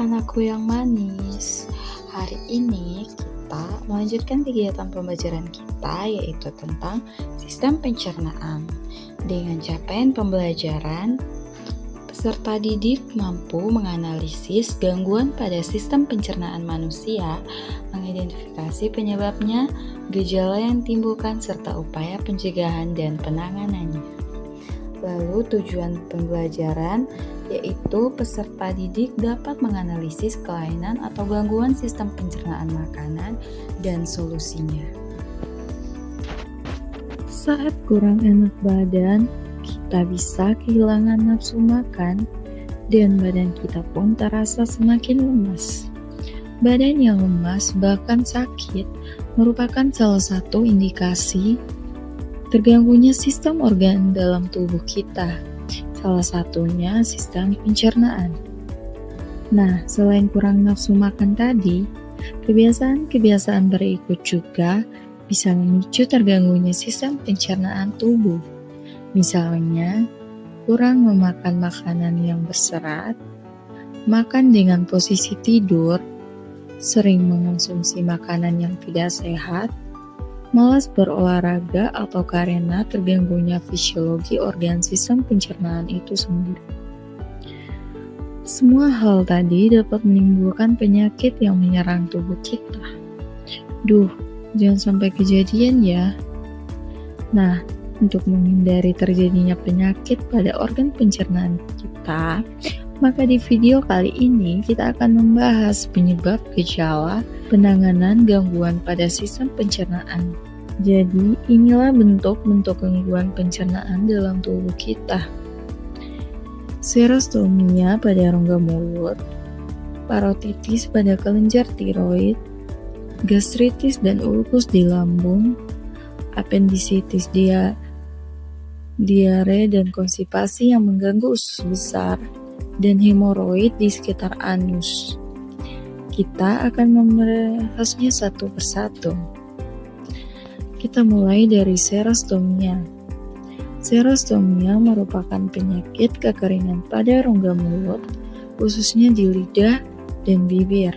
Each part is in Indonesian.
anakku yang manis. Hari ini kita melanjutkan kegiatan pembelajaran kita, yaitu tentang sistem pencernaan. Dengan capaian pembelajaran, peserta didik mampu menganalisis gangguan pada sistem pencernaan manusia, mengidentifikasi penyebabnya, gejala yang timbulkan, serta upaya pencegahan dan penanganannya. Lalu tujuan pembelajaran yaitu peserta didik dapat menganalisis kelainan atau gangguan sistem pencernaan makanan dan solusinya. Saat kurang enak badan, kita bisa kehilangan nafsu makan dan badan kita pun terasa semakin lemas. Badan yang lemas bahkan sakit merupakan salah satu indikasi terganggunya sistem organ dalam tubuh kita. Salah satunya sistem pencernaan. Nah, selain kurang nafsu makan tadi, kebiasaan-kebiasaan berikut juga bisa memicu terganggunya sistem pencernaan tubuh. Misalnya, kurang memakan makanan yang berserat, makan dengan posisi tidur, sering mengonsumsi makanan yang tidak sehat, malas berolahraga atau karena terganggunya fisiologi organ sistem pencernaan itu sendiri. Semua hal tadi dapat menimbulkan penyakit yang menyerang tubuh kita. Jangan sampai kejadian ya. Nah, untuk menghindari terjadinya penyakit pada organ pencernaan kita, maka di video kali ini kita akan membahas penyebab, gejala, penanganan gangguan pada sistem pencernaan. Jadi, inilah bentuk-bentuk gangguan pencernaan dalam tubuh kita. Serostomia pada rongga mulut, parotitis pada kelenjar tiroid, gastritis dan ulkus di lambung, apendisitis diare dan konstipasi yang mengganggu usus besar, dan hemoroid di sekitar anus. Kita akan membahasnya satu persatu. Kita mulai dari serostomia. Serostomia merupakan penyakit kekeringan pada rongga mulut, khususnya di lidah dan bibir.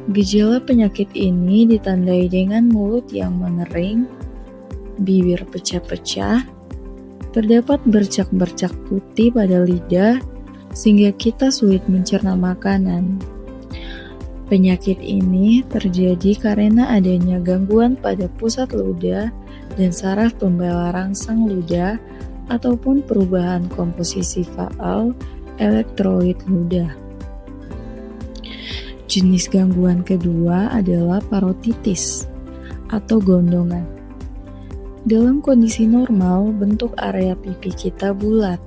Gejala penyakit ini ditandai dengan mulut yang mengering, bibir pecah-pecah, terdapat bercak-bercak putih pada lidah, sehingga kita sulit mencerna makanan. Penyakit ini terjadi karena adanya gangguan pada pusat ludah dan saraf pembela rangsang ludah ataupun perubahan komposisi faal elektrolit ludah. Jenis gangguan kedua adalah parotitis atau gondongan. Dalam kondisi normal, bentuk area pipi kita bulat,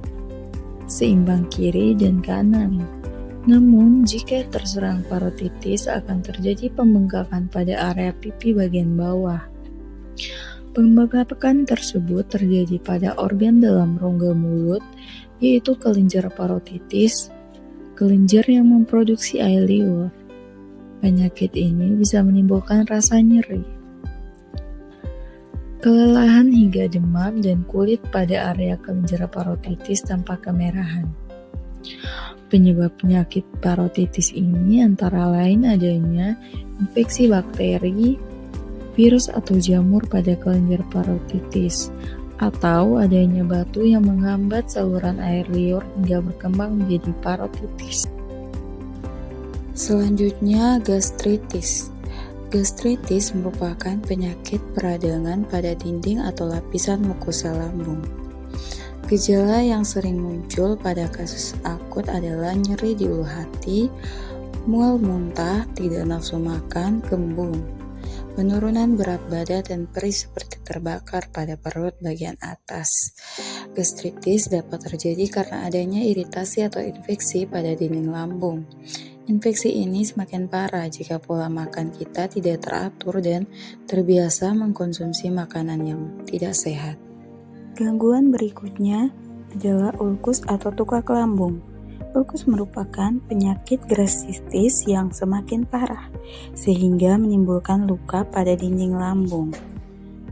seimbang kiri dan kanan. Namun, jika terserang parotitis akan terjadi pembengkakan pada area pipi bagian bawah. Pembengkakan tersebut terjadi pada organ dalam rongga mulut, yaitu kelenjar parotitis, kelenjar yang memproduksi air liur. Penyakit ini bisa menimbulkan rasa nyeri, kelelahan hingga demam, dan kulit pada area kelenjar parotitis tampak kemerahan. Penyebab penyakit parotitis ini antara lain adanya infeksi bakteri, virus atau jamur pada kelenjar parotitis, atau adanya batu yang menghambat saluran air liur hingga berkembang menjadi parotitis. Selanjutnya, gastritis. Gastritis merupakan penyakit peradangan pada dinding atau lapisan mukosa lambung. Gejala yang sering muncul pada kasus akut adalah nyeri di ulu hati, mual muntah, tidak nafsu makan, kembung, penurunan berat badan, dan perih seperti terbakar pada perut bagian atas. Gastritis dapat terjadi karena adanya iritasi atau infeksi pada dinding lambung. Infeksi ini semakin parah jika pola makan kita tidak teratur dan terbiasa mengkonsumsi makanan yang tidak sehat. Gangguan berikutnya adalah ulkus atau tukak lambung. Ulkus merupakan penyakit gastritis yang semakin parah, sehingga menimbulkan luka pada dinding lambung.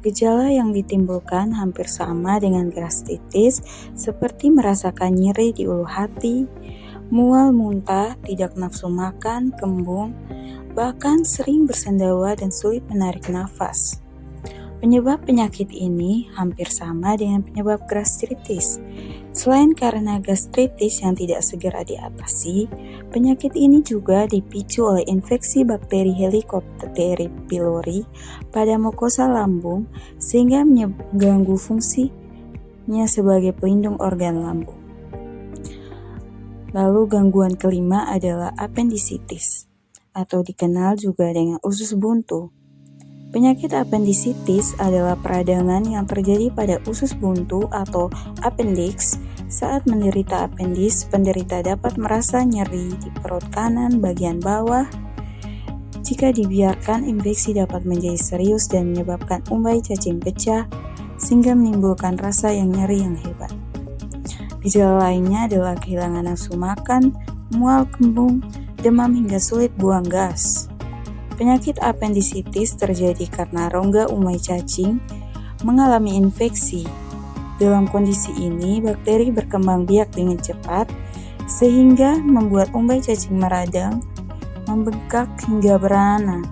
Gejala yang ditimbulkan hampir sama dengan gastritis, seperti merasakan nyeri di ulu hati, mual muntah, tidak nafsu makan, kembung, bahkan sering bersendawa dan sulit menarik nafas. Penyebab penyakit ini hampir sama dengan penyebab gastritis. Selain karena gastritis yang tidak segera diatasi, penyakit ini juga dipicu oleh infeksi bakteri Helicobacter pylori pada mukosa lambung sehingga mengganggu fungsinya sebagai pelindung organ lambung. Lalu gangguan kelima adalah apendisitis atau dikenal juga dengan usus buntu. Penyakit apendisitis adalah peradangan yang terjadi pada usus buntu atau appendix. Saat menderita apendis, penderita dapat merasa nyeri di perut kanan bagian bawah. Jika dibiarkan, infeksi dapat menjadi serius dan menyebabkan umbai cacing pecah, sehingga menimbulkan rasa yang nyeri yang hebat. Gejala lainnya adalah kehilangan nafsu makan, mual, kembung, demam hingga sulit buang gas. Penyakit apendisitis terjadi karena rongga umai cacing mengalami infeksi. Dalam kondisi ini, bakteri berkembang biak dengan cepat sehingga membuat umbai cacing meradang, membengkak hingga beranak.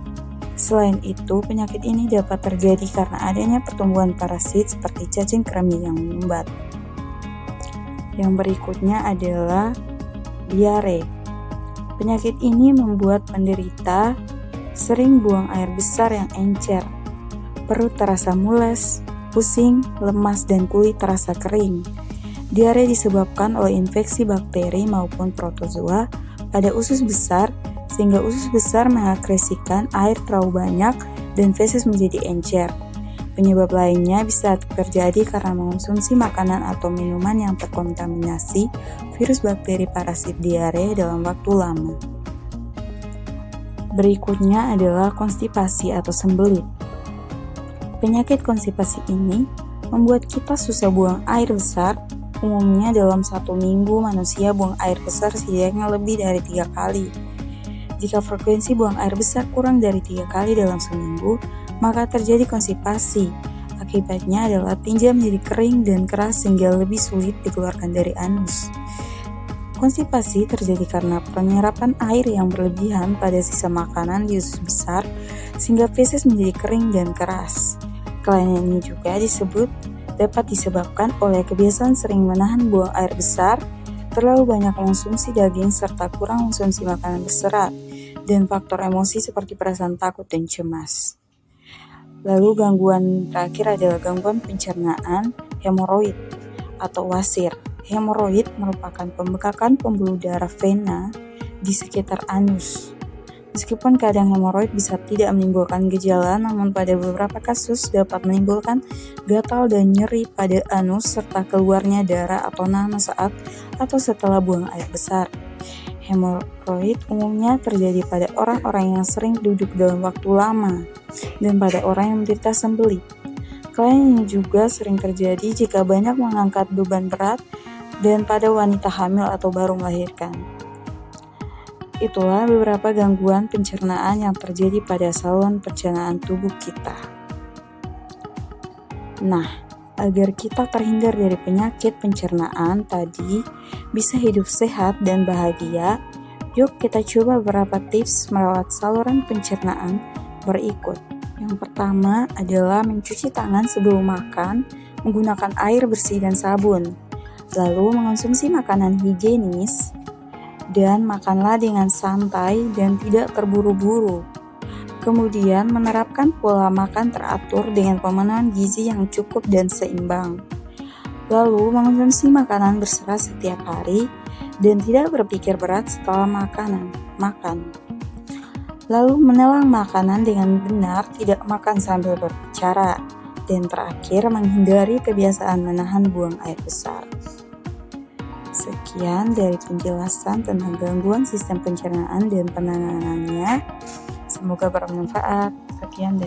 Selain itu, penyakit ini dapat terjadi karena adanya pertumbuhan parasit seperti cacing kremi yang menyumbat. Yang berikutnya adalah diare. Penyakit ini membuat penderita sering buang air besar yang encer, perut terasa mules, pusing, lemas, dan kulit terasa kering. Diare disebabkan oleh infeksi bakteri maupun protozoa pada usus besar, sehingga usus besar mengakresikan air terlalu banyak dan feses menjadi encer. Penyebab lainnya bisa terjadi karena mengonsumsi makanan atau minuman yang terkontaminasi virus bakteri parasit diare dalam waktu lama. Berikutnya adalah konstipasi atau sembelit. Penyakit konstipasi ini membuat kita susah buang air besar. Umumnya dalam 1 minggu manusia buang air besar setidaknya lebih dari 3 kali. Jika frekuensi buang air besar kurang dari 3 kali dalam seminggu, maka terjadi konstipasi. Akibatnya adalah tinja menjadi kering dan keras sehingga lebih sulit dikeluarkan dari anus. Konstipasi terjadi karena penyerapan air yang berlebihan pada sisa makanan di usus besar sehingga feses menjadi kering dan keras. Kelainan ini juga dapat disebabkan oleh kebiasaan sering menahan buang air besar, terlalu banyak mengonsumsi daging serta kurang mengonsumsi makanan berserat, dan faktor emosi seperti perasaan takut dan cemas. Lalu gangguan terakhir adalah gangguan pencernaan hemoroid atau wasir. Hemoroid merupakan pembekakan pembuluh darah vena di sekitar anus. Meskipun kadang hemoroid bisa tidak menimbulkan gejala, namun pada beberapa kasus dapat menimbulkan gatal dan nyeri pada anus serta keluarnya darah atau nanah saat atau setelah buang air besar. Hemoroid umumnya terjadi pada orang-orang yang sering duduk dalam waktu lama dan pada orang yang menderita sembelit. Kelainan ini juga sering terjadi jika banyak mengangkat beban berat dan pada wanita hamil atau baru melahirkan. Itulah beberapa gangguan pencernaan yang terjadi pada saluran pencernaan tubuh kita. Nah, agar kita terhindar dari penyakit pencernaan tadi, bisa hidup sehat dan bahagia, yuk kita coba beberapa tips merawat saluran pencernaan berikut. Yang pertama adalah mencuci tangan sebelum makan menggunakan air bersih dan sabun. Lalu mengonsumsi makanan higienis dan makanlah dengan santai dan tidak terburu-buru. Kemudian menerapkan pola makan teratur dengan pemenuhan gizi yang cukup dan seimbang. Lalu mengonsumsi makanan berserat setiap hari dan tidak berpikir berat setelah makan. Lalu menelan makanan dengan benar, tidak makan sambil berbicara. Dan terakhir, menghindari kebiasaan menahan buang air besar. Sekian dari penjelasan tentang gangguan sistem pencernaan dan penanganannya. Semoga bermanfaat. Sekian dari